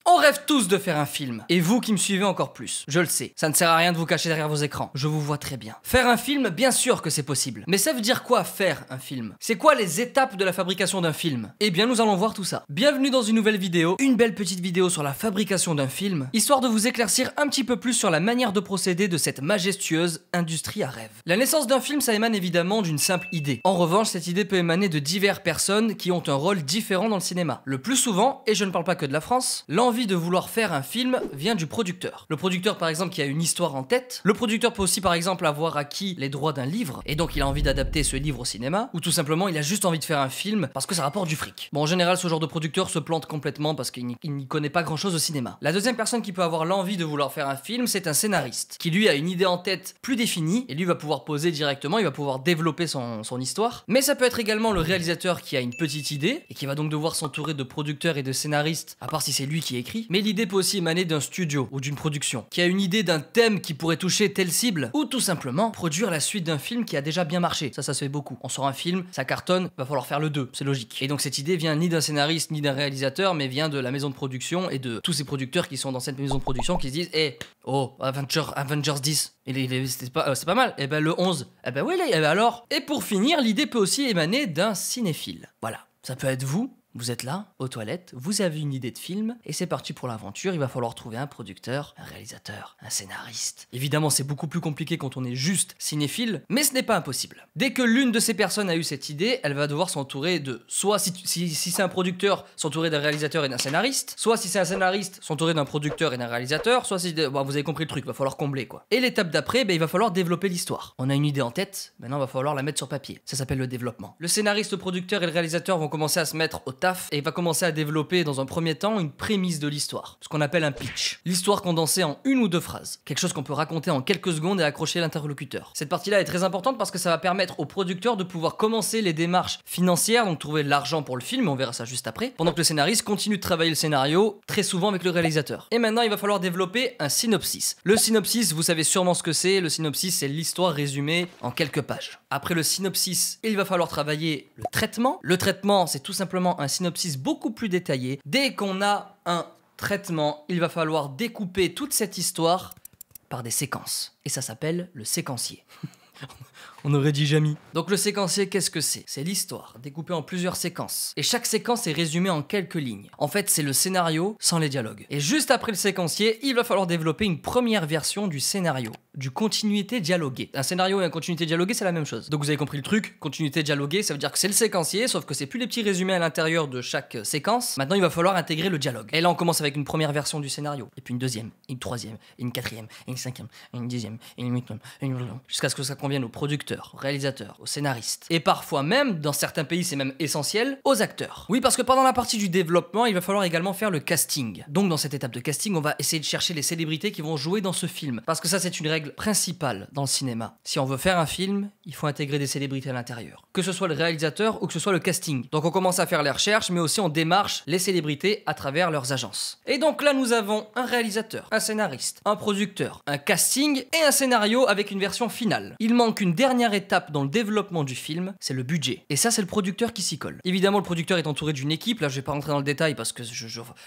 On rêve tous de faire un film, et vous qui me suivez encore plus, je le sais, ça ne sert à rien de vous cacher derrière vos écrans, je vous vois très bien. Faire un film, bien sûr que c'est possible, mais ça veut dire quoi faire un film? C'est quoi les étapes de la fabrication d'un film? Eh bien nous allons voir tout ça. Bienvenue dans une nouvelle vidéo, une belle petite vidéo sur la fabrication d'un film, histoire de vous éclaircir un petit peu plus sur la manière de procéder de cette majestueuse industrie à rêve. La naissance d'un film, ça émane évidemment d'une simple idée. En revanche, cette idée peut émaner de diverses personnes qui ont un rôle différent dans le cinéma. Le plus souvent, et je ne parle pas que de la France, l'envie de vouloir faire un film vient du producteur. Le producteur par exemple qui a une histoire en tête. Le producteur peut aussi par exemple avoir acquis les droits d'un livre et donc il a envie d'adapter ce livre au cinéma, ou tout simplement il a juste envie de faire un film parce que ça rapporte du fric. Bon, en général ce genre de producteur se plante complètement parce qu'il n'y connaît pas grand chose au cinéma. La deuxième personne qui peut avoir l'envie de vouloir faire un film, c'est un scénariste qui lui a une idée en tête plus définie et lui va pouvoir poser directement, il va pouvoir développer son histoire. Mais ça peut être également le réalisateur qui a une petite idée et qui va donc devoir s'entourer de producteurs et de scénaristes, à part si c'est lui qui écrit. Mais l'idée peut aussi émaner d'un studio ou d'une production qui a une idée d'un thème qui pourrait toucher telle cible, ou tout simplement produire la suite d'un film qui a déjà bien marché. Ça se fait beaucoup. On sort un film, ça cartonne, va falloir faire le 2, c'est logique. Et donc cette idée vient ni d'un scénariste ni d'un réalisateur, mais vient de la maison de production et de tous ces producteurs qui sont dans cette maison de production qui se disent Avengers 10, c'est pas mal. Et ben le 11, et ben oui, et ben alors. Et pour finir, l'idée peut aussi émaner d'un cinéphile. Voilà, ça peut être vous. Vous êtes là, aux toilettes, vous avez une idée de film, et c'est parti pour l'aventure, il va falloir trouver un producteur, un réalisateur, un scénariste. Évidemment, c'est beaucoup plus compliqué quand on est juste cinéphile, mais ce n'est pas impossible. Dès que l'une de ces personnes a eu cette idée, elle va devoir s'entourer de, soit si c'est un producteur, s'entourer d'un réalisateur et d'un scénariste, soit si c'est un scénariste, s'entourer d'un producteur et d'un réalisateur, soit si... Bon, vous avez compris le truc, il va falloir combler quoi. Et l'étape d'après, il va falloir développer l'histoire. On a une idée en tête, maintenant il va falloir la mettre sur papier. Ça s'appelle le développement. Le scénariste, le producteur et le réalisateur vont commencer à se mettre au et va commencer à développer dans un premier temps une prémisse de l'histoire, ce qu'on appelle un pitch. L'histoire condensée en une ou deux phrases, quelque chose qu'on peut raconter en quelques secondes et accrocher l'interlocuteur. Cette partie-là est très importante parce que ça va permettre au producteur de pouvoir commencer les démarches financières, donc trouver de l'argent pour le film, on verra ça juste après, pendant que le scénariste continue de travailler le scénario, très souvent avec le réalisateur. Et maintenant il va falloir développer un synopsis. Le synopsis, vous savez sûrement ce que c'est, le synopsis c'est l'histoire résumée en quelques pages. Après le synopsis, il va falloir travailler le traitement. Le traitement, c'est tout simplement un synopsis beaucoup plus détaillé. Dès qu'on a un traitement, il va falloir découper toute cette histoire par des séquences. Et ça s'appelle le séquencier. On aurait dit Jamy. Donc le séquencier, qu'est-ce que c'est? C'est l'histoire, découpée en plusieurs séquences. Et chaque séquence est résumée en quelques lignes. En fait, c'est le scénario sans les dialogues. Et juste après le séquencier, il va falloir développer une première version du scénario, du continuité dialoguée. Un scénario et un continuité dialoguée, c'est la même chose. Donc vous avez compris le truc, continuité dialoguée, ça veut dire que c'est le séquencier, sauf que c'est plus les petits résumés à l'intérieur de chaque séquence. Maintenant, il va falloir intégrer le dialogue. Et là, on commence avec une première version du scénario, et puis une deuxième, une troisième, une quatrième, une cinquième, une dixième, une huitième, jusqu'à ce que ça convienne au producteur, au réalisateur, au scénariste. Et parfois même, dans certains pays c'est même essentiel, aux acteurs. Oui, parce que pendant la partie du développement, il va falloir également faire le casting. Donc dans cette étape de casting, on va essayer de chercher les célébrités qui vont jouer dans ce film. Parce que ça c'est une règle principale dans le cinéma. Si on veut faire un film, il faut intégrer des célébrités à l'intérieur. Que ce soit le réalisateur ou que ce soit le casting. Donc on commence à faire les recherches, mais aussi on démarche les célébrités à travers leurs agences. Et donc là nous avons un réalisateur, un scénariste, un producteur, un casting et un scénario avec une version finale. Il manque une dernière étape dans le développement du film, c'est le budget. Et ça, c'est le producteur qui s'y colle. Évidemment, le producteur est entouré d'une équipe. Là, je vais pas rentrer dans le détail parce que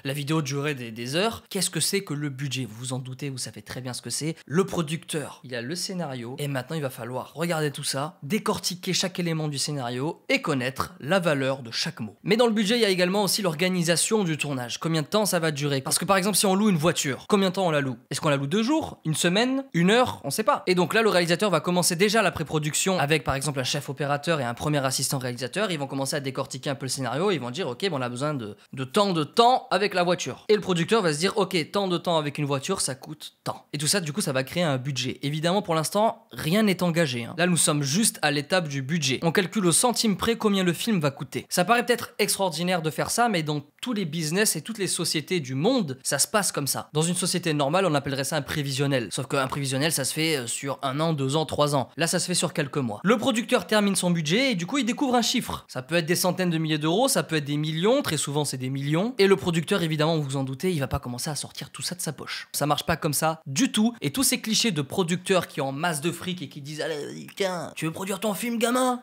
la vidéo durerait des heures. Qu'est-ce que c'est que le budget? Vous vous en doutez, vous savez très bien ce que c'est. Le producteur, il a le scénario. Et maintenant, il va falloir regarder tout ça, décortiquer chaque élément du scénario et connaître la valeur de chaque mot. Mais dans le budget, il y a également aussi l'organisation du tournage. Combien de temps ça va durer? Parce que par exemple, si on loue une voiture, combien de temps on la loue? Est-ce qu'on la loue 2 jours? Une semaine? 1 heure? On sait pas. Et donc là, le réalisateur va commencer déjà la pré-production avec par exemple un chef opérateur et un premier assistant réalisateur. Ils vont commencer à décortiquer un peu le scénario, ils vont dire ok, bon, on a besoin de tant de temps avec la voiture. Et le producteur va se dire ok, tant de temps avec une voiture, ça coûte tant. Et tout ça, du coup, ça va créer un budget. Évidemment, pour l'instant, rien n'est engagé. Là, nous sommes juste à l'étape du budget. On calcule au centime près combien le film va coûter. Ça paraît peut-être extraordinaire de faire ça, mais dans tous les business et toutes les sociétés du monde, ça se passe comme ça. Dans une société normale, on appellerait ça un prévisionnel. Sauf qu'un prévisionnel, ça se fait sur 1 an, 2 ans, 3 ans. Là, ça se fait sur sur quelques mois. Le producteur termine son budget et du coup il découvre un chiffre. Ça peut être des centaines de milliers d'euros, ça peut être des millions, très souvent c'est des millions. Et le producteur, évidemment, vous vous en doutez, il va pas commencer à sortir tout ça de sa poche. Ça marche pas comme ça du tout. Et tous ces clichés de producteurs qui ont masse de fric et qui disent allez, tiens, tu veux produire ton film, gamin?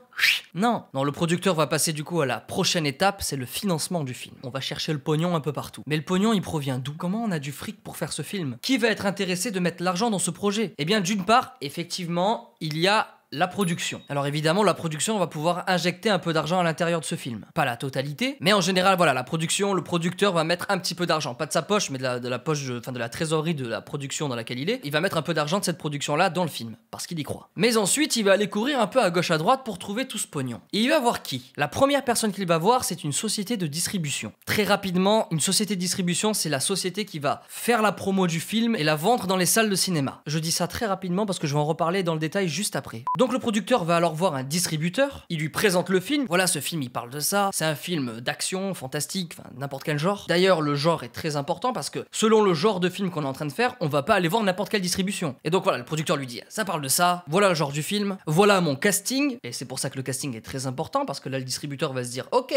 Non, le producteur va passer du coup à la prochaine étape, c'est le financement du film. On va chercher le pognon un peu partout. Mais le pognon, il provient d'où? Comment on a du fric pour faire ce film? Qui va être intéressé de mettre l'argent dans ce projet? Eh bien, d'une part, effectivement, il y a la production. Alors évidemment, la production va pouvoir injecter un peu d'argent à l'intérieur de ce film. Pas la totalité, mais en général, voilà, la production, le producteur va mettre un petit peu d'argent. Pas de sa poche, mais de la poche, de la trésorerie de la production dans laquelle il est. Il va mettre un peu d'argent de cette production-là dans le film, parce qu'il y croit. Mais ensuite, il va aller courir un peu à gauche à droite pour trouver tout ce pognon. Et il va voir qui? La première personne qu'il va voir, c'est une société de distribution. Très rapidement, une société de distribution, c'est la société qui va faire la promo du film et la vendre dans les salles de cinéma. Je dis ça très rapidement parce que je vais en reparler dans le détail juste après. Donc le producteur va alors voir un distributeur, il lui présente le film, voilà ce film il parle de ça, c'est un film d'action, fantastique, enfin n'importe quel genre. D'ailleurs le genre est très important parce que selon le genre de film qu'on est en train de faire, on va pas aller voir n'importe quelle distribution. Et donc voilà, le producteur lui dit ça parle de ça, voilà le genre du film, voilà mon casting, et c'est pour ça que le casting est très important parce que là le distributeur va se dire ok,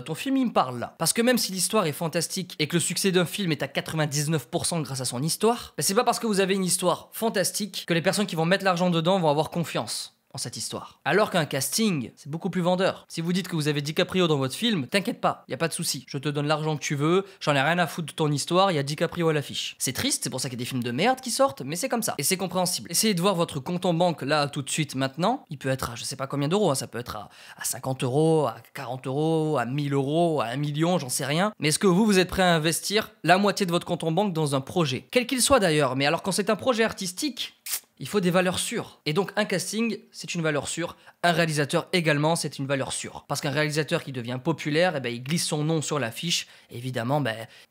ton film il me parle là. Parce que même si l'histoire est fantastique et que le succès d'un film est à 99% grâce à son histoire, c'est pas parce que vous avez une histoire fantastique que les personnes qui vont mettre l'argent dedans vont avoir confiance en cette histoire. Alors qu'un casting, c'est beaucoup plus vendeur. Si vous dites que vous avez DiCaprio dans votre film, t'inquiète pas, y a pas de souci. Je te donne l'argent que tu veux, j'en ai rien à foutre de ton histoire, y a DiCaprio à l'affiche. C'est triste, c'est pour ça qu'il y a des films de merde qui sortent, mais c'est comme ça. Et c'est compréhensible. Essayez de voir votre compte en banque là tout de suite maintenant. Il peut être à je sais pas combien d'euros, hein. Ça peut être à 50 euros, à 40 euros, à 1000 euros, à 1 million, j'en sais rien. Mais est-ce que vous êtes prêt à investir la moitié de votre compte en banque dans un projet? Quel qu'il soit d'ailleurs, mais alors quand c'est un projet artistique, il faut des valeurs sûres. Et donc un casting, c'est une valeur sûre. Un réalisateur également, c'est une valeur sûre. Parce qu'un réalisateur qui devient populaire, il glisse son nom sur l'affiche. Évidemment,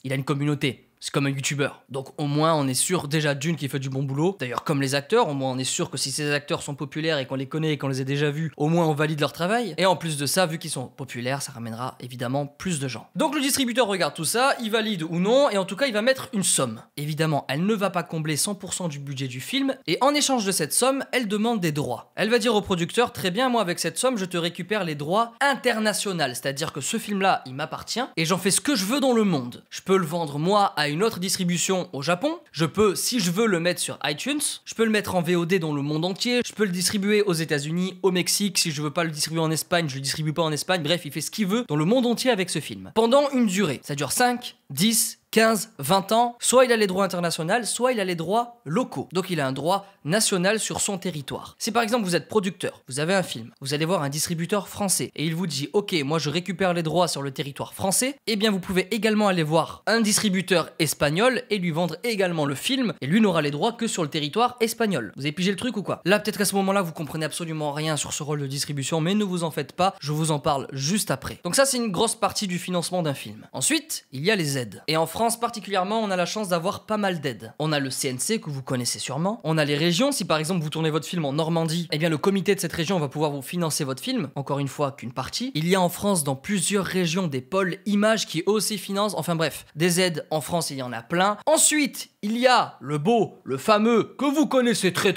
il a une communauté. C'est comme un youtubeur. Donc au moins on est sûr déjà d'une qu'il fait du bon boulot. D'ailleurs comme les acteurs, au moins on est sûr que si ces acteurs sont populaires et qu'on les connaît et qu'on les a déjà vus, au moins on valide leur travail. Et en plus de ça, vu qu'ils sont populaires, ça ramènera évidemment plus de gens. Donc le distributeur regarde tout ça, il valide ou non, et en tout cas il va mettre une somme. Évidemment, elle ne va pas combler 100% du budget du film, et en échange de cette somme, elle demande des droits. Elle va dire au producteur, très bien, moi avec cette somme, je te récupère les droits internationaux, c'est-à-dire que ce film-là, il m'appartient, et j'en fais ce que je veux dans le monde. Je peux le vendre moi à une autre distribution au Japon, je peux, si je veux, le mettre sur iTunes, je peux le mettre en VOD dans le monde entier, je peux le distribuer aux États-Unis, au Mexique, si je veux pas le distribuer en Espagne, je le distribue pas en Espagne, bref, il fait ce qu'il veut dans le monde entier avec ce film. Pendant une durée, ça dure 5, 10, 15, 20 ans, soit il a les droits internationaux, soit il a les droits locaux. Donc il a un droit national sur son territoire. Si par exemple vous êtes producteur, vous avez un film, vous allez voir un distributeur français et il vous dit ok, moi je récupère les droits sur le territoire français, eh bien vous pouvez également aller voir un distributeur espagnol et lui vendre également le film et lui n'aura les droits que sur le territoire espagnol. Vous avez pigé le truc ou quoi? Là peut-être qu'à ce moment-là vous comprenez absolument rien sur ce rôle de distribution, mais ne vous en faites pas, je vous en parle juste après. Donc ça c'est une grosse partie du financement d'un film. Ensuite, il y a les aides. Et en France particulièrement, on a la chance d'avoir pas mal d'aides. On a le CNC que vous connaissez sûrement. On a les régions. Si par exemple vous tournez votre film en Normandie, eh bien le comité de cette région va pouvoir vous financer votre film. Encore une fois, qu'une partie. Il y a en France dans plusieurs régions des pôles images qui eux aussi financent. Enfin bref, des aides en France, il y en a plein. Ensuite, il y a le beau, le fameux que vous connaissez très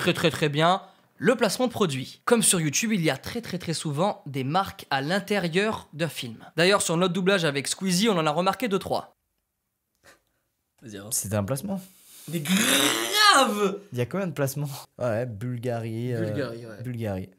bien. Le placement de produits. Comme sur YouTube, il y a très souvent des marques à l'intérieur d'un film. D'ailleurs, sur notre doublage avec Squeezie, on en a remarqué 2-3. C'était un placement. Mais grave! Il y a combien de placements? Ouais, Bulgarie. Bulgarie.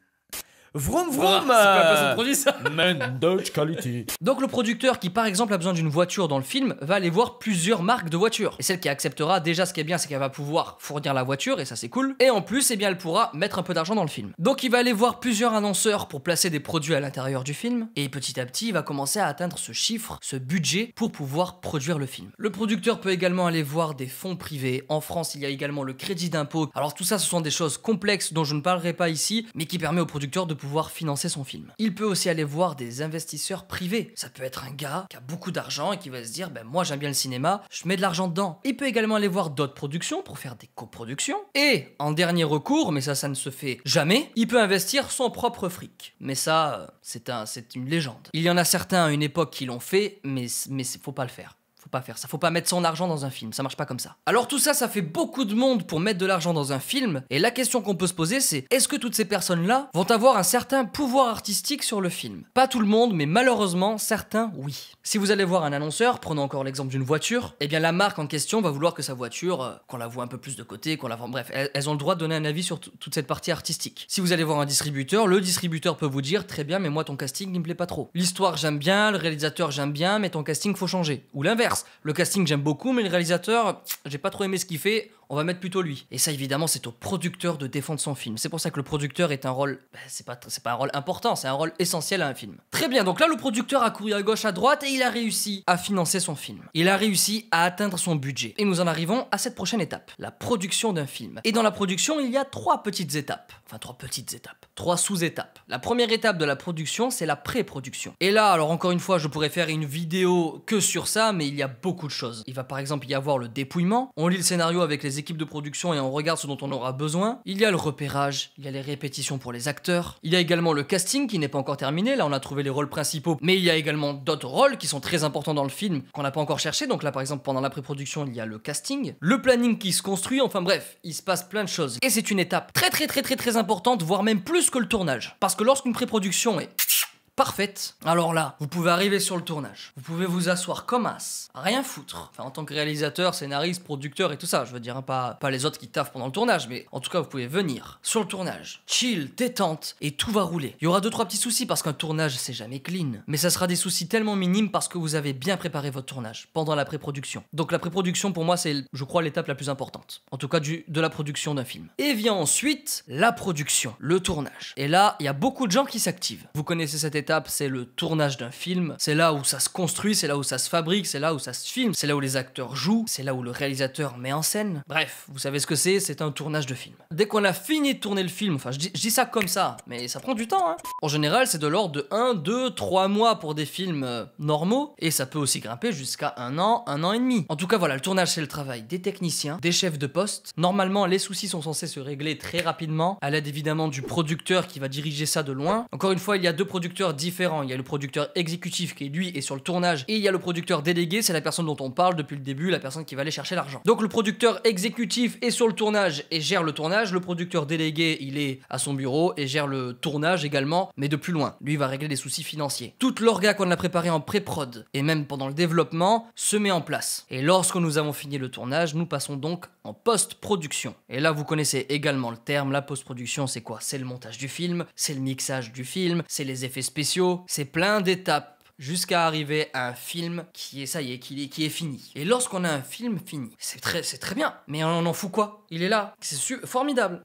Vroom vroom! C'est pas un placement de produit ça! Man Dodge quality. Donc le producteur qui par exemple a besoin d'une voiture dans le film va aller voir plusieurs marques de voitures. Et celle qui acceptera, déjà ce qui est bien c'est qu'elle va pouvoir fournir la voiture et ça c'est cool. Et en plus eh bien elle pourra mettre un peu d'argent dans le film. Donc il va aller voir plusieurs annonceurs pour placer des produits à l'intérieur du film. Et petit à petit il va commencer à atteindre ce chiffre, ce budget pour pouvoir produire le film. Le producteur peut également aller voir des fonds privés. En France il y a également le crédit d'impôt. Alors tout ça ce sont des choses complexes dont je ne parlerai pas ici, mais qui permet au producteur de pouvoir financer son film. Il peut aussi aller voir des investisseurs privés. Ça peut être un gars qui a beaucoup d'argent et qui va se dire moi j'aime bien le cinéma, je mets de l'argent dedans. Il peut également aller voir d'autres productions pour faire des coproductions. Et en dernier recours, mais ça ne se fait jamais, il peut investir son propre fric. Mais ça, c'est une légende. Il y en a certains à une époque qui l'ont fait, mais faut pas le faire. Faut pas faire ça. Faut pas mettre son argent dans un film. Ça marche pas comme ça. Alors tout ça, ça fait beaucoup de monde pour mettre de l'argent dans un film. Et la question qu'on peut se poser, c'est est-ce que toutes ces personnes-là vont avoir un certain pouvoir artistique sur le film? Pas tout le monde, mais malheureusement, certains, oui. Si vous allez voir un annonceur, prenons encore l'exemple d'une voiture, eh bien la marque en question va vouloir que sa voiture, qu'on la voit un peu plus de côté, qu'on la voit... Bref, elles ont le droit de donner un avis sur toute cette partie artistique. Si vous allez voir un distributeur, le distributeur peut vous dire très bien, mais moi ton casting il me plaît pas trop. L'histoire j'aime bien, le réalisateur j'aime bien, mais ton casting faut changer. Ou l'inverse, le casting j'aime beaucoup, mais le réalisateur, j'ai pas trop aimé ce qu'il fait, on va mettre plutôt lui. Et ça évidemment c'est au producteur de défendre son film. C'est pour ça que le producteur est un rôle, c'est pas un rôle important, c'est un rôle essentiel à un film. Très bien, donc là le producteur a couru à gauche à droite et il a réussi à financer son film. Il a réussi à atteindre son budget. Et nous en arrivons à cette prochaine étape, la production d'un film. Et dans la production il y a trois petites étapes. Enfin trois sous-étapes. La première étape de la production c'est la pré-production. Et là alors encore une fois je pourrais faire une vidéo que sur ça, mais il y a beaucoup de choses. Il va par exemple y avoir le dépouillement, on lit le scénario avec les équipes de production et on regarde ce dont on aura besoin. Il y a le repérage, il y a les répétitions pour les acteurs, il y a également le casting qui n'est pas encore terminé, là on a trouvé les rôles principaux, mais il y a également d'autres rôles qui sont très importants dans le film qu'on n'a pas encore cherché, donc là par exemple pendant la pré-production il y a le casting, le planning qui se construit, enfin bref, il se passe plein de choses. Et c'est une étape très importante, voire même plus que le tournage. Parce que lorsqu'une pré-production est parfaite, alors là, vous pouvez arriver sur le tournage. Vous pouvez vous asseoir comme as, rien foutre. Enfin, en tant que réalisateur, scénariste, producteur et tout ça, je veux dire, hein, pas les autres qui taffent pendant le tournage, mais en tout cas, vous pouvez venir sur le tournage, chill, détente, et tout va rouler. Il y aura 2-3 petits soucis parce qu'un tournage, c'est jamais clean. Mais ça sera des soucis tellement minimes parce que vous avez bien préparé votre tournage pendant la pré-production. Donc la pré-production, pour moi, c'est, je crois, l'étape la plus importante. En tout cas, de la production d'un film. Et vient ensuite la production, le tournage. Et là, il y a beaucoup de gens qui s'activent. Vous connaissez cette étape, c'est le tournage d'un film. C'est là où ça se construit, c'est là où ça se fabrique, c'est là où ça se filme, c'est là où les acteurs jouent, c'est là où le réalisateur met en scène. Bref, vous savez ce que c'est un tournage de film. Dès qu'on a fini de tourner le film, enfin je dis ça comme ça, mais ça prend du temps, hein. En général, c'est de l'ordre de 1, 2, 3 mois pour des films normaux, et ça peut aussi grimper jusqu'à 1 an et demi. En tout cas, voilà, le tournage, c'est le travail des techniciens, des chefs de poste. Normalement, les soucis sont censés se régler très rapidement, à l'aide évidemment du producteur qui va diriger ça de loin. Encore une fois, il y a deux producteurs différents. Il y a le producteur exécutif qui lui est sur le tournage, et il y a le producteur délégué, c'est la personne dont on parle depuis le début, la personne qui va aller chercher l'argent. Donc le producteur exécutif est sur le tournage et gère le tournage, le producteur délégué il est à son bureau et gère le tournage également, mais de plus loin. Lui il va régler les soucis financiers. Toute l'orga qu'on a préparé en pré-prod et même pendant le développement se met en place. Et lorsque nous avons fini le tournage, nous passons donc en post-production. Et là vous connaissez également le terme, la post-production c'est quoi? C'est le montage du film, c'est le mixage du film, c'est les effets spéciaux, c'est plein d'étapes jusqu'à arriver à un film qui est, ça y est, qui est fini. Et lorsqu'on a un film fini, c'est très bien, mais on en fout quoi? Il est là, c'est formidable.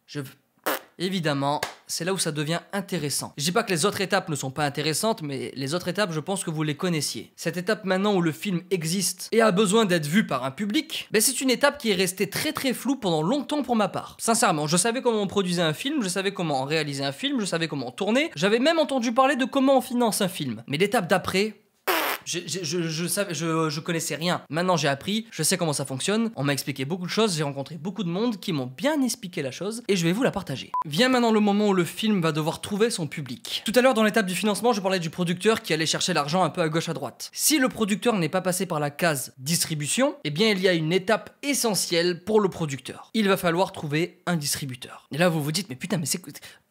Évidemment, c'est là où ça devient intéressant. Je dis pas que les autres étapes ne sont pas intéressantes, mais les autres étapes, je pense que vous les connaissiez. Cette étape maintenant où le film existe et a besoin d'être vu par un public, c'est une étape qui est restée très floue pendant longtemps pour ma part. Sincèrement, je savais comment on produisait un film, je savais comment réaliser un film, je savais comment tourner, j'avais même entendu parler de comment on finance un film. Mais l'étape d'après... Je connaissais rien. Maintenant j'ai appris, je sais comment ça fonctionne, on m'a expliqué beaucoup de choses, j'ai rencontré beaucoup de monde qui m'ont bien expliqué la chose et je vais vous la partager. Vient maintenant le moment où le film va devoir trouver son public. Tout à l'heure dans l'étape du financement, je parlais du producteur qui allait chercher l'argent un peu à gauche à droite. Si le producteur n'est pas passé par la case distribution, eh bien il y a une étape essentielle pour le producteur. Il va falloir trouver un distributeur. Et là vous vous dites mais putain mais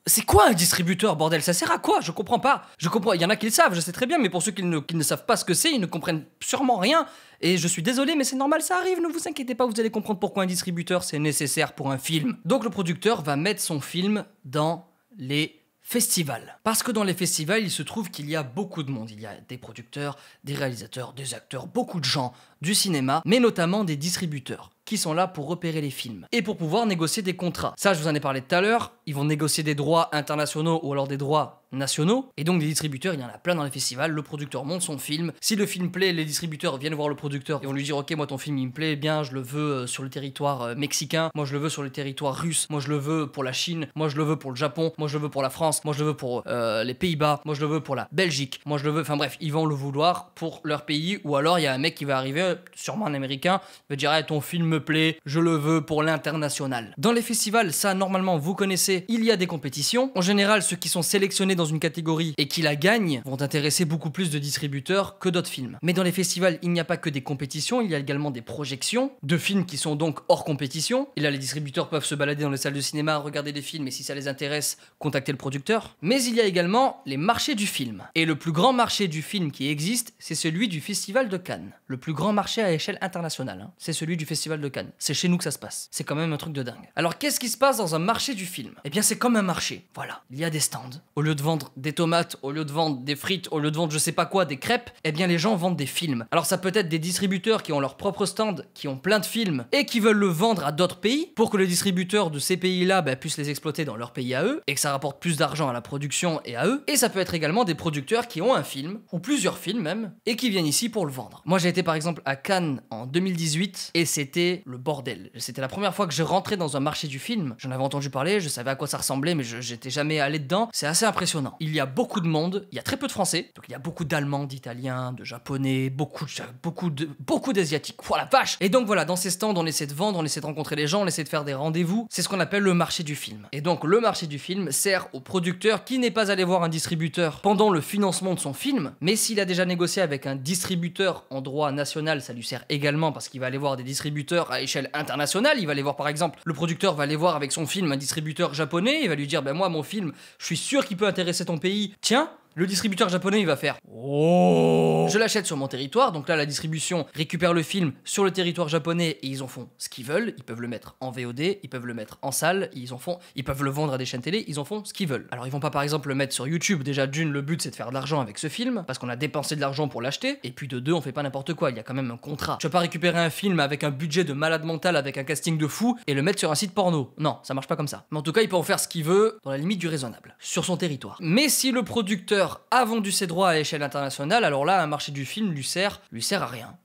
c'est quoi un distributeur, bordel? Ça sert à quoi? Je comprends pas. Il y en a qui le savent, je sais très bien, mais pour ceux qui ne savent pas ce que c'est, ils ne comprennent sûrement rien. Et je suis désolé, mais c'est normal, ça arrive, ne vous inquiétez pas, vous allez comprendre pourquoi un distributeur c'est nécessaire pour un film. Donc le producteur va mettre son film dans les festivals. Parce que dans les festivals, il se trouve qu'il y a beaucoup de monde. Il y a des producteurs, des réalisateurs, des acteurs, beaucoup de gens du cinéma, mais notamment des distributeurs qui sont là pour repérer les films et pour pouvoir négocier des contrats. Ça, je vous en ai parlé tout à l'heure, ils vont négocier des droits internationaux ou alors des droits nationaux, et donc des distributeurs, il y en a plein dans les festivals, le producteur monte son film, si le film plaît, les distributeurs viennent voir le producteur et vont lui dire ok moi ton film il me plaît bien, je le veux sur le territoire mexicain, moi je le veux sur le territoire russe, moi je le veux pour la Chine, moi je le veux pour le Japon, moi je le veux pour la France, moi je le veux pour les Pays-Bas, moi je le veux pour la Belgique, moi je le veux, enfin bref, ils vont le vouloir pour leur pays, ou alors il y a un mec qui va arriver, sûrement un américain, va dire hey, ton film me plaît, je le veux pour l'international. Dans les festivals, ça normalement vous connaissez, il y a des compétitions, en général ceux qui sont sélectionnés dans une catégorie et qui la gagnent vont intéresser beaucoup plus de distributeurs que d'autres films. Mais dans les festivals, il n'y a pas que des compétitions, il y a également des projections de films qui sont donc hors compétition. Et là, les distributeurs peuvent se balader dans les salles de cinéma, regarder des films et si ça les intéresse, contacter le producteur. Mais il y a également les marchés du film. Et le plus grand marché du film qui existe, c'est celui du Festival de Cannes. Le plus grand marché à échelle internationale, hein. C'est celui du Festival de Cannes. C'est chez nous que ça se passe. C'est quand même un truc de dingue. Alors qu'est-ce qui se passe dans un marché du film? Eh bien c'est comme un marché. Voilà. Il y a des stands. Au lieu de vendre des tomates, au lieu de vendre des frites, au lieu de vendre je sais pas quoi, des crêpes, eh bien les gens vendent des films. Alors ça peut être des distributeurs qui ont leur propre stand, qui ont plein de films et qui veulent le vendre à d'autres pays pour que le distributeur de ces pays-là puisse les exploiter dans leur pays à eux et que ça rapporte plus d'argent à la production et à eux. Et ça peut être également des producteurs qui ont un film, ou plusieurs films même, et qui viennent ici pour le vendre. Moi j'ai été par exemple à Cannes en 2018 et c'était le bordel. C'était la première fois que je rentrais dans un marché du film. J'en avais entendu parler, je savais à quoi ça ressemblait, mais j'étais jamais allé dedans. C'est assez impressionnant. Il y a beaucoup de monde, il y a très peu de Français, donc il y a beaucoup d'Allemands, d'Italiens, de Japonais, beaucoup d'Asiatiques. Oh la vache! Et donc voilà, dans ces stands, on essaie de vendre, on essaie de rencontrer les gens, on essaie de faire des rendez-vous. C'est ce qu'on appelle le marché du film. Et donc le marché du film sert au producteur qui n'est pas allé voir un distributeur pendant le financement de son film, mais s'il a déjà négocié avec un distributeur en droit national, ça lui sert également parce qu'il va aller voir des distributeurs à échelle internationale. Il va aller voir par exemple, le producteur va aller voir avec son film un distributeur japonais, il va lui dire moi mon film, je suis sûr qu'il peut intéresser ton pays. Tiens, le distributeur japonais il va faire oh, je l'achète sur mon territoire. Donc là la distribution récupère le film sur le territoire japonais et ils en font ce qu'ils veulent. Ils peuvent le mettre en VOD, ils peuvent le mettre en salle, ils peuvent le vendre à des chaînes télé, ils en font ce qu'ils veulent. Alors ils vont pas par exemple le mettre sur YouTube. Déjà d'une, le but c'est de faire de l'argent avec ce film parce qu'on a dépensé de l'argent pour l'acheter, et puis de deux, on fait pas n'importe quoi, il y a quand même un contrat. Tu vas pas récupérer un film avec un budget de malade mental, avec un casting de fou et le mettre sur un site porno. Non, ça marche pas comme ça. Mais en tout cas il peut en faire ce qu'il veut dans la limite du raisonnable sur son territoire. Mais si le producteur a vendu ses droits à échelle internationale, alors là un marché du film lui sert à rien.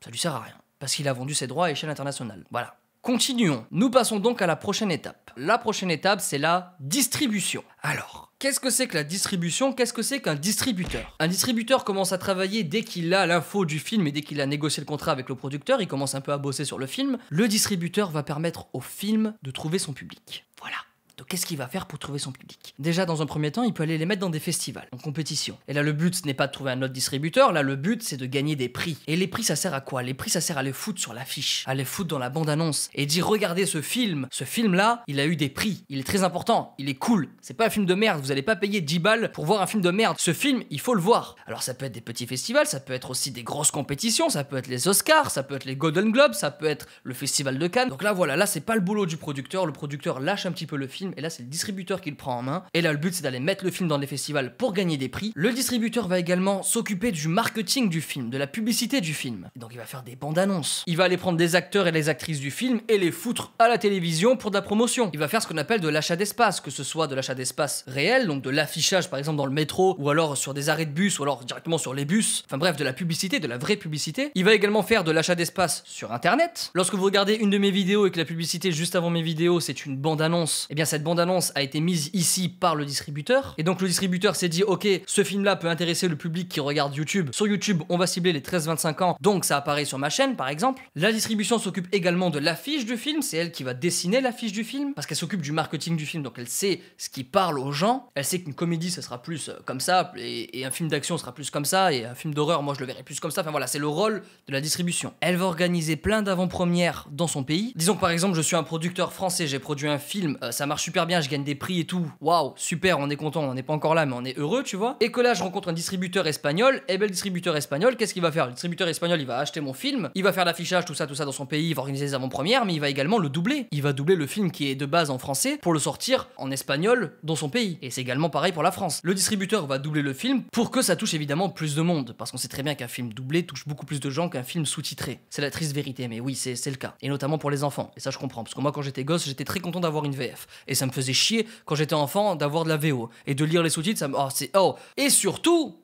Ça lui sert à rien parce qu'il a vendu ses droits à échelle internationale. Voilà. Continuons. Nous passons donc à la prochaine étape. La prochaine étape, c'est la distribution. Alors, qu'est-ce que c'est que la distribution? Qu'est-ce que c'est qu'un distributeur? Un distributeur commence à travailler dès qu'il a l'info du film et dès qu'il a négocié le contrat avec le producteur, il commence un peu à bosser sur le film. Le distributeur va permettre au film de trouver son public. Voilà. Donc qu'est-ce qu'il va faire pour trouver son public? Déjà dans un premier temps, il peut aller les mettre dans des festivals, en compétition. Et là le but ce n'est pas de trouver un autre distributeur, là le but c'est de gagner des prix. Et les prix ça sert à quoi? Les prix ça sert à les foutre sur l'affiche, à les foutre dans la bande-annonce et dire regardez ce film là, il a eu des prix, il est très important, il est cool. C'est pas un film de merde, vous allez pas payer 10 balles pour voir un film de merde. Ce film, il faut le voir. Alors ça peut être des petits festivals, ça peut être aussi des grosses compétitions, ça peut être les Oscars, ça peut être les Golden Globes, ça peut être le Festival de Cannes. Donc là voilà, là c'est pas le boulot du producteur, le producteur lâche un petit peu le film et là c'est le distributeur qui le prend en main. Et là le but c'est d'aller mettre le film dans des festivals pour gagner des prix. Le distributeur va également s'occuper du marketing du film, de la publicité du film. Et donc il va faire des bandes annonces. Il va aller prendre des acteurs et les actrices du film et les foutre à la télévision pour de la promotion. Il va faire ce qu'on appelle de l'achat d'espace, que ce soit de l'achat d'espace réel, donc de l'affichage par exemple dans le métro ou alors sur des arrêts de bus ou alors directement sur les bus. Enfin bref, de la publicité, de la vraie publicité. Il va également faire de l'achat d'espace sur internet. Lorsque vous regardez une de mes vidéos et que la publicité juste avant mes vidéos c'est une bande annonce, et bien cette bande annonce a été mise ici par le distributeur. Et donc le distributeur s'est dit ok, ce film là peut intéresser le public qui regarde YouTube. Sur YouTube on va cibler les 13-25 ans, donc ça apparaît sur ma chaîne par exemple. La distribution s'occupe également de l'affiche du film, c'est elle qui va dessiner l'affiche du film parce qu'elle s'occupe du marketing du film, donc elle sait ce qui parle aux gens. Elle sait qu'une comédie ça sera plus comme ça et un film d'action sera plus comme ça et un film d'horreur moi je le verrai plus comme ça. Enfin voilà, c'est le rôle de la distribution. Elle va organiser plein d'avant-premières dans son pays. Disons que par exemple je suis un producteur français, j'ai produit un film, ça marche super bien, je gagne des prix et tout, waouh, super, on est content, on n'est pas encore là mais on est heureux tu vois. Et que là je rencontre un distributeur espagnol, et ben le distributeur espagnol qu'est-ce qu'il va faire? Le distributeur espagnol il va acheter mon film, il va faire l'affichage tout ça dans son pays, il va organiser les avant-premières, mais il va également le doubler. Il va doubler le film qui est de base en français pour le sortir en espagnol dans son pays. Et c'est également pareil pour la France. Le distributeur va doubler le film pour que ça touche évidemment plus de monde, parce qu'on sait très bien qu'un film doublé touche beaucoup plus de gens qu'un film sous-titré. C'est la triste vérité, mais oui c'est le cas. Et notamment pour les enfants. Et ça je comprends, parce que moi quand j'étais gosse j'étais très content d'avoir une VF. Et ça me faisait chier quand j'étais enfant d'avoir de la VO. Et de lire les sous-titres, ça me... Oh, c'est... Oh. Et surtout,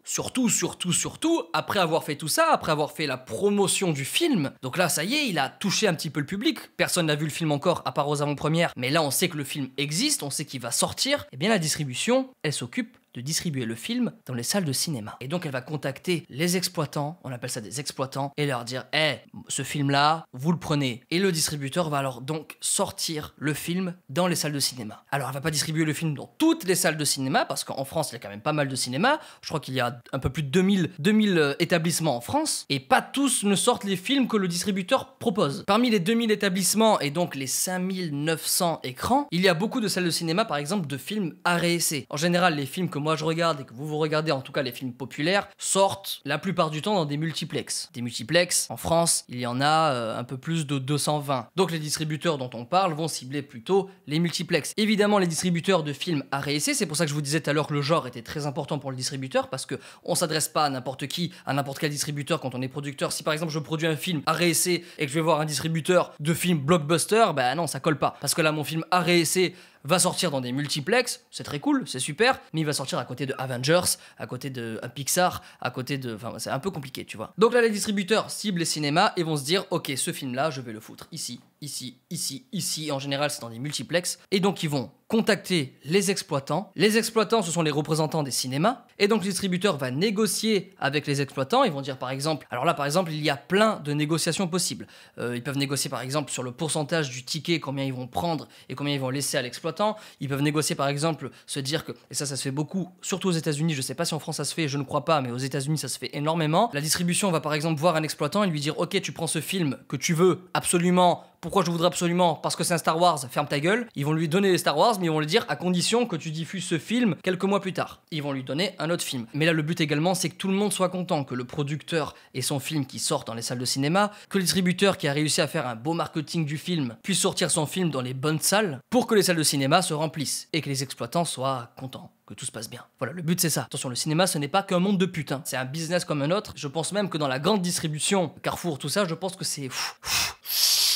après avoir fait tout ça, après avoir fait la promotion du film, donc là, ça y est, il a touché un petit peu le public. Personne n'a vu le film encore, à part aux avant-premières. Mais là, on sait que le film existe, on sait qu'il va sortir. Et bien, la distribution, elle s'occupe de distribuer le film dans les salles de cinéma. Et donc elle va contacter les exploitants, on appelle ça des exploitants, et leur dire « ce film-là, vous le prenez ». Et le distributeur va alors donc sortir le film dans les salles de cinéma. Alors elle va pas distribuer le film dans toutes les salles de cinéma, parce qu'en France, il y a quand même pas mal de cinémas. Je crois qu'il y a un peu plus de 2000 établissements en France, et pas tous ne sortent les films que le distributeur propose. Parmi les 2000 établissements et donc les 5900 écrans, il y a beaucoup de salles de cinéma, par exemple, de films art et essai. En général, les films que moi je regarde et que vous regardez, en tout cas les films populaires, sortent la plupart du temps dans des multiplex. Des multiplex, en France, il y en a un peu plus de 220. Donc les distributeurs dont on parle vont cibler plutôt les multiplex. Évidemment, les distributeurs de films art et essai, c'est pour ça que je vous disais tout à l'heure que le genre était très important pour le distributeur, parce que on s'adresse pas à n'importe qui, à n'importe quel distributeur quand on est producteur. Si par exemple je produis un film art et essai et que je vais voir un distributeur de films blockbuster, bah non, ça colle pas. Parce que là, mon film art et essai va sortir dans des multiplex, c'est très cool, c'est super, mais il va sortir à côté de Avengers, à côté de Pixar, à côté de... Enfin, c'est un peu compliqué, tu vois. Donc là, les distributeurs ciblent les cinémas et vont se dire, ok, ce film-là, je vais le foutre ici, ici, ici, ici. En général, c'est dans des multiplex. Et donc, ils vont contacter les exploitants. Les exploitants, ce sont les représentants des cinémas. Et donc, le distributeur va négocier avec les exploitants. Ils vont dire, par exemple... Alors là, par exemple, il y a plein de négociations possibles. Ils peuvent négocier, par exemple, sur le pourcentage du ticket, combien ils vont prendre et combien ils vont laisser à l'exploitant. Ils peuvent négocier, par exemple, se dire que, et ça se fait beaucoup, surtout aux États-Unis, je sais pas si en France ça se fait, je ne crois pas, mais aux États-Unis ça se fait énormément. La distribution va par exemple voir un exploitant et lui dire, ok, tu prends ce film que tu veux absolument. Pourquoi je voudrais absolument? Parce que c'est un Star Wars, ferme ta gueule. Ils vont lui donner les Star Wars, mais ils vont lui dire à condition que tu diffuses ce film quelques mois plus tard. Ils vont lui donner un autre film. Mais là, le but également, c'est que tout le monde soit content, que le producteur ait son film qui sort dans les salles de cinéma, que le distributeur qui a réussi à faire un beau marketing du film puisse sortir son film dans les bonnes salles pour que les salles de cinéma se remplissent et que les exploitants soient contents, que tout se passe bien. Voilà, le but c'est ça. Attention, le cinéma, ce n'est pas qu'un monde de putains. C'est un business comme un autre. Je pense même que dans la grande distribution, Carrefour, tout ça, je pense que c'est...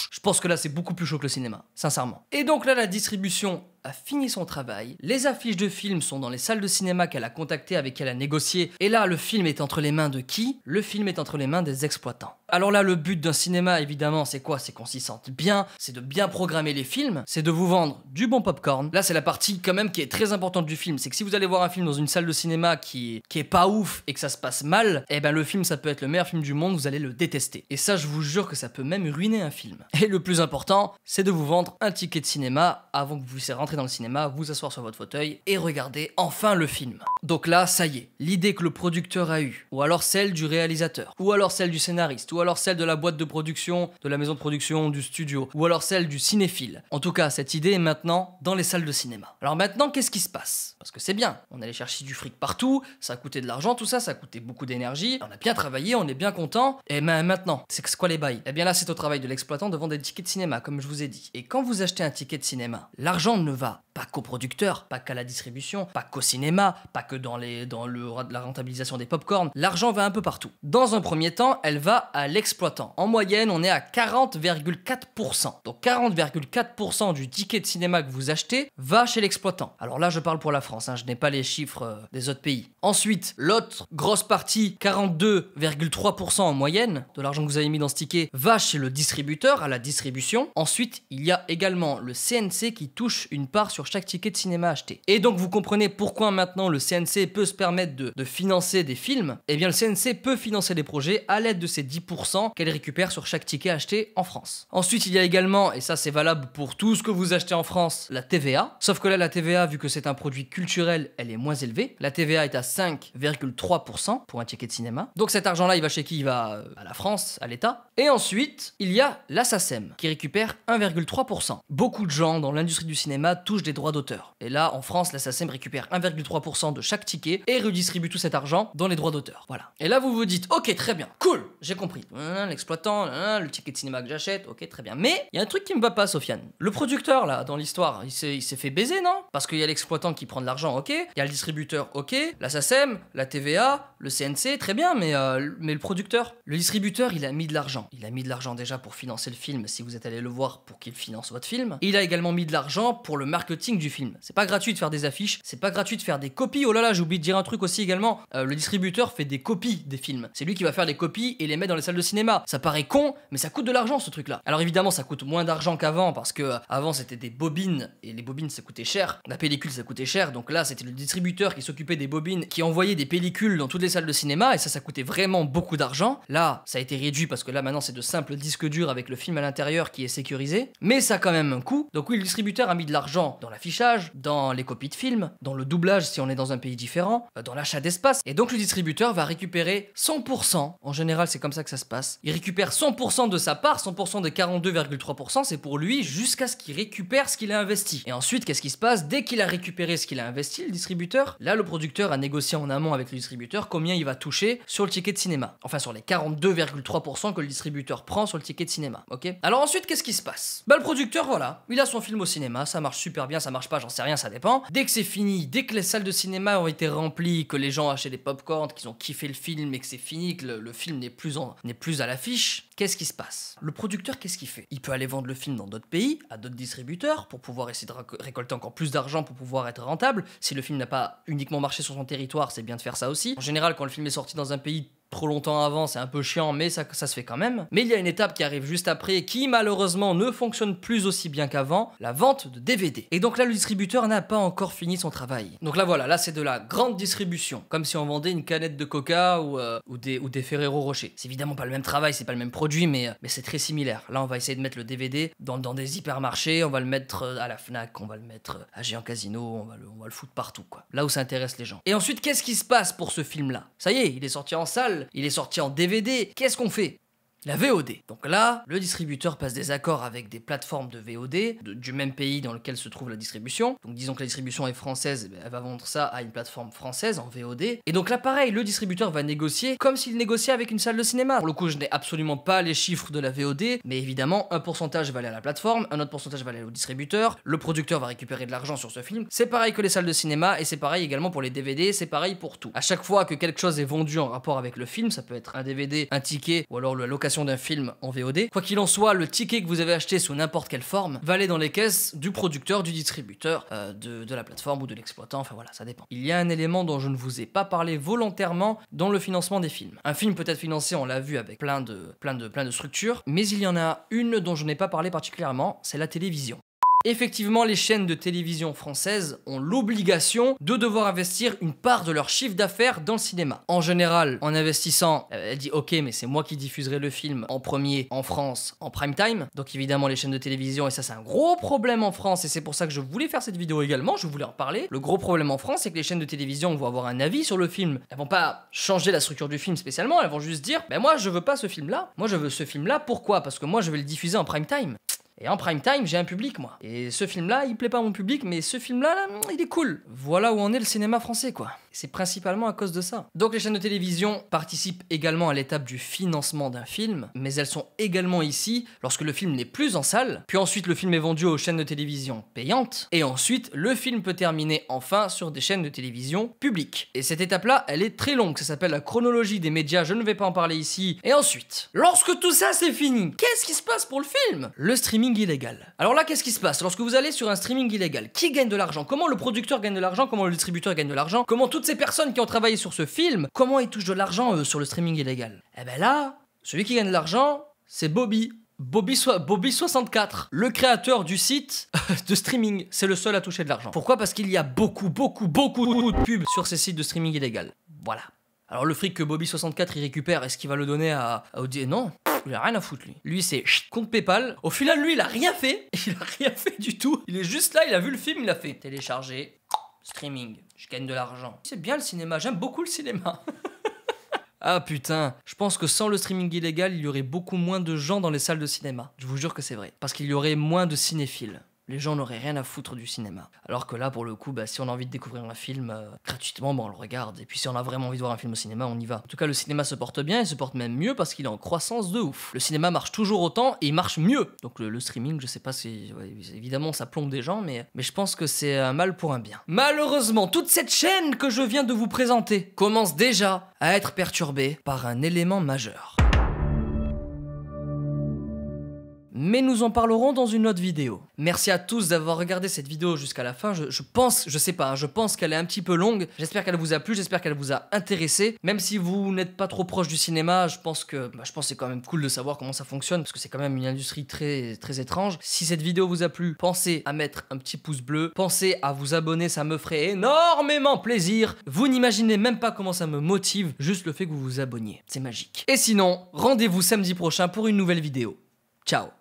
Je pense que là, c'est beaucoup plus chaud que le cinéma, sincèrement. Et donc là, la distribution a fini son travail. Les affiches de films sont dans les salles de cinéma qu'elle a contactées, avec qui elle a négocié. Et là, le film est entre les mains de qui? Le film est entre les mains des exploitants. Alors là, le but d'un cinéma, évidemment, c'est quoi? C'est qu'on s'y sente bien, c'est de bien programmer les films, c'est de vous vendre du bon popcorn. Là, c'est la partie quand même qui est très importante du film. C'est que si vous allez voir un film dans une salle de cinéma qui est pas ouf et que ça se passe mal, eh ben le film, ça peut être le meilleur film du monde, vous allez le détester. Et ça, je vous jure que ça peut même ruiner un film. Et le plus important, c'est de vous vendre un ticket de cinéma avant que vous puissiez rentrer dans le cinéma, vous asseoir sur votre fauteuil et regarder enfin le film. Donc là, ça y est, l'idée que le producteur a eue, ou alors celle du réalisateur, ou alors celle du scénariste, ou alors celle de la boîte de production, de la maison de production, du studio, ou alors celle du cinéphile. En tout cas, cette idée est maintenant dans les salles de cinéma. Alors maintenant, qu'est-ce qui se passe? Parce que c'est bien, on allait chercher du fric partout, ça a coûté de l'argent, tout ça, ça a coûté beaucoup d'énergie, on a bien travaillé, on est bien content, et maintenant, c'est quoi les bails? Eh bien là, c'est au travail de l'exploitant de vendre des tickets de cinéma, comme je vous ai dit. Et quand vous achetez un ticket de cinéma, l'argent ne va pas qu'au producteur, pas qu'à la distribution, pas qu'au cinéma, pas que dans la rentabilisation des popcorn. L'argent va un peu partout. Dans un premier temps, elle va à l'exploitant. En moyenne, on est à 40,4%. Donc 40,4% du ticket de cinéma que vous achetez va chez l'exploitant. Alors là, je parle pour la France, hein, je n'ai pas les chiffres des autres pays. Ensuite, l'autre grosse partie, 42,3% en moyenne de l'argent que vous avez mis dans ce ticket, va chez le distributeur, à la distribution. Ensuite, il y a également le CNC qui touche une part sur chaque ticket de cinéma acheté. Et donc vous comprenez pourquoi maintenant le CNC peut se permettre de financer des films. Eh bien le CNC peut financer des projets à l'aide de ces 10% qu'elle récupère sur chaque ticket acheté en France. Ensuite il y a également, et ça c'est valable pour tout ce que vous achetez en France, la TVA. Sauf que là la TVA, vu que c'est un produit culturel, elle est moins élevée. La TVA est à 5,3% pour un ticket de cinéma. Donc cet argent là il va chez qui? Il va à la France, à l'État. Et ensuite il y a la SACEM qui récupère 1,3%. Beaucoup de gens dans l'industrie du cinéma touchent des droits d'auteur. Et là, en France, la SACEM récupère 1,3% de chaque ticket et redistribue tout cet argent dans les droits d'auteur. Voilà. Et là, vous vous dites, ok, très bien, cool, j'ai compris. L'exploitant, le ticket de cinéma que j'achète, ok, très bien. Mais il y a un truc qui me va pas, Sofiane. Le producteur, là, dans l'histoire, il s'est fait baiser, non? Parce qu'il y a l'exploitant qui prend de l'argent, ok. Il y a le distributeur, ok. La SACEM, la TVA, le CNC, très bien, mais le producteur, le distributeur, il a mis de l'argent. Il a mis de l'argent déjà pour financer le film, si vous êtes allé le voir, pour qu'il finance votre film. Il a également mis de l'argent pour le marketing marketing du film. C'est pas gratuit de faire des affiches, c'est pas gratuit de faire des copies. Oh là là, j'ai oublié de dire un truc aussi également. Le distributeur fait des copies des films. C'est lui qui va faire les copies et les mettre dans les salles de cinéma. Ça paraît con, mais ça coûte de l'argent ce truc-là. Alors évidemment, ça coûte moins d'argent qu'avant parce que avant c'était des bobines et les bobines ça coûtait cher. La pellicule ça coûtait cher, donc là c'était le distributeur qui s'occupait des bobines, qui envoyait des pellicules dans toutes les salles de cinéma et ça coûtait vraiment beaucoup d'argent. Là, ça a été réduit parce que là maintenant c'est de simples disques durs avec le film à l'intérieur qui est sécurisé, mais ça a quand même un coût. Donc oui, le distributeur a mis de l'argent dans l'affichage, dans les copies de films, dans le doublage si on est dans un pays différent, dans l'achat d'espace. Et donc le distributeur va récupérer 100%. En général, c'est comme ça que ça se passe. Il récupère 100% de sa part, 100% des 42,3%, c'est pour lui jusqu'à ce qu'il récupère ce qu'il a investi. Et ensuite, qu'est-ce qui se passe? Dès qu'il a récupéré ce qu'il a investi, le distributeur, là le producteur a négocié en amont avec le distributeur combien il va toucher sur le ticket de cinéma. Enfin sur les 42,3% que le distributeur prend sur le ticket de cinéma, ok? Alors ensuite, qu'est-ce qui se passe? Bah le producteur, voilà, il a son film au cinéma, ça marche super bien, ça marche pas, j'en sais rien, ça dépend. Dès que c'est fini, dès que les salles de cinéma ont été remplies, que les gens ont acheté des pop-corn, qu'ils ont kiffé le film et que c'est fini, que le film n'est plus à l'affiche, qu'est-ce qui se passe? Le producteur, qu'est-ce qu'il fait? Il peut aller vendre le film dans d'autres pays, à d'autres distributeurs, pour pouvoir essayer de récolter encore plus d'argent pour pouvoir être rentable. Si le film n'a pas uniquement marché sur son territoire, c'est bien de faire ça aussi. En général, quand le film est sorti dans un pays trop longtemps avant, c'est un peu chiant, mais ça se fait quand même. Mais il y a une étape qui arrive juste après, qui malheureusement ne fonctionne plus aussi bien qu'avant, la vente de DVD. Et donc là, le distributeur n'a pas encore fini son travail. Donc là, voilà, là c'est de la grande distribution, comme si on vendait une canette de Coca ou des Ferrero Rocher. C'est évidemment pas le même travail, c'est pas le même produit, mais c'est très similaire. Là, on va essayer de mettre le DVD dans des hypermarchés, on va le mettre à la Fnac, on va le mettre à Géant Casino, on va le foutre partout, quoi. Là où ça intéresse les gens. Et ensuite, qu'est-ce qui se passe pour ce film-là? Ça y est, il est sorti en salle, il est sorti en DVD, qu'est-ce qu'on fait? La VOD. Donc là, le distributeur passe des accords avec des plateformes de VOD du même pays dans lequel se trouve la distribution. Donc disons que la distribution est française, elle va vendre ça à une plateforme française en VOD. Et donc là pareil, le distributeur va négocier comme s'il négociait avec une salle de cinéma. Pour le coup, je n'ai absolument pas les chiffres de la VOD, mais évidemment, un pourcentage va aller à la plateforme, un autre pourcentage va aller au distributeur, le producteur va récupérer de l'argent sur ce film. C'est pareil que les salles de cinéma et c'est pareil également pour les DVD, c'est pareil pour tout. À chaque fois que quelque chose est vendu en rapport avec le film, ça peut être un DVD, un ticket ou alors la location d'un film en VOD. Quoi qu'il en soit, le ticket que vous avez acheté sous n'importe quelle forme va aller dans les caisses du producteur, du distributeur, de la plateforme ou de l'exploitant, enfin voilà, ça dépend. Il y a un élément dont je ne vous ai pas parlé volontairement dans le financement des films. Un film peut être financé, on l'a vu, avec plein de structures, mais il y en a une dont je n'ai pas parlé particulièrement, c'est la télévision. Effectivement, les chaînes de télévision françaises ont l'obligation de devoir investir une part de leur chiffre d'affaires dans le cinéma. En général, en investissant, elle dit ok, mais c'est moi qui diffuserai le film en premier en France en prime time. Donc évidemment, les chaînes de télévision, et ça c'est un gros problème en France, et c'est pour ça que je voulais faire cette vidéo également, je voulais en parler. Le gros problème en France, c'est que les chaînes de télévision vont avoir un avis sur le film. Elles vont pas changer la structure du film spécialement, elles vont juste dire, ben moi je veux pas ce film-là. Moi je veux ce film-là, pourquoi? Parce que moi je vais le diffuser en prime time. Et en prime time, j'ai un public, moi. Et ce film-là, il plaît pas à mon public, mais ce film-là, il est cool. Voilà où en est le cinéma français, quoi. C'est principalement à cause de ça. Donc les chaînes de télévision participent également à l'étape du financement d'un film, mais elles sont également ici lorsque le film n'est plus en salle, puis ensuite le film est vendu aux chaînes de télévision payantes, et ensuite le film peut terminer enfin sur des chaînes de télévision publiques. Et cette étape-là, elle est très longue, ça s'appelle la chronologie des médias, je ne vais pas en parler ici. Et ensuite, lorsque tout ça c'est fini, qu'est-ce qui se passe pour le film? Le streaming illégal. Alors là, qu'est-ce qui se passe? Lorsque vous allez sur un streaming illégal, qui gagne de l'argent? Comment le producteur gagne de l'argent? Comment le distributeur gagne de l'argent? Comment toutes ces personnes qui ont travaillé sur ce film, comment ils touchent de l'argent sur le streaming illégal? Eh ben là, celui qui gagne de l'argent, c'est Bobby. Bobby64, le créateur du site de streaming, c'est le seul à toucher de l'argent. Pourquoi? Parce qu'il y a beaucoup de pubs sur ces sites de streaming illégal. Voilà. Alors le fric que Bobby64 il récupère, est-ce qu'il va le donner à Audi? Non, il a rien à foutre lui. Lui c'est compte PayPal. Au final lui il a rien fait. Il a rien fait du tout. Il est juste là, il a vu le film, il a fait télécharger, streaming, je gagne de l'argent. C'est bien le cinéma, j'aime beaucoup le cinéma. Ah putain, je pense que sans le streaming illégal, il y aurait beaucoup moins de gens dans les salles de cinéma. Je vous jure que c'est vrai. Parce qu'il y aurait moins de cinéphiles. Les gens n'auraient rien à foutre du cinéma. Alors que là, pour le coup, si on a envie de découvrir un film gratuitement, on le regarde. Et puis si on a vraiment envie de voir un film au cinéma, on y va. En tout cas, le cinéma se porte bien, il se porte même mieux parce qu'il est en croissance de ouf. Le cinéma marche toujours autant et il marche mieux. Donc le streaming, je sais pas si... Ouais, évidemment, ça plombe des gens, mais je pense que c'est un mal pour un bien. Malheureusement, toute cette chaîne que je viens de vous présenter commence déjà à être perturbée par un élément majeur. mais nous en parlerons dans une autre vidéo. Merci à tous d'avoir regardé cette vidéo jusqu'à la fin. Je pense qu'elle est un petit peu longue. J'espère qu'elle vous a plu, j'espère qu'elle vous a intéressé. Même si vous n'êtes pas trop proche du cinéma, je pense que c'est quand même cool de savoir comment ça fonctionne, parce que c'est quand même une industrie très, très étrange. Si cette vidéo vous a plu, pensez à mettre un petit pouce bleu, pensez à vous abonner, ça me ferait énormément plaisir. Vous n'imaginez même pas comment ça me motive, juste le fait que vous vous abonniez. C'est magique. Et sinon, rendez-vous samedi prochain pour une nouvelle vidéo. Ciao.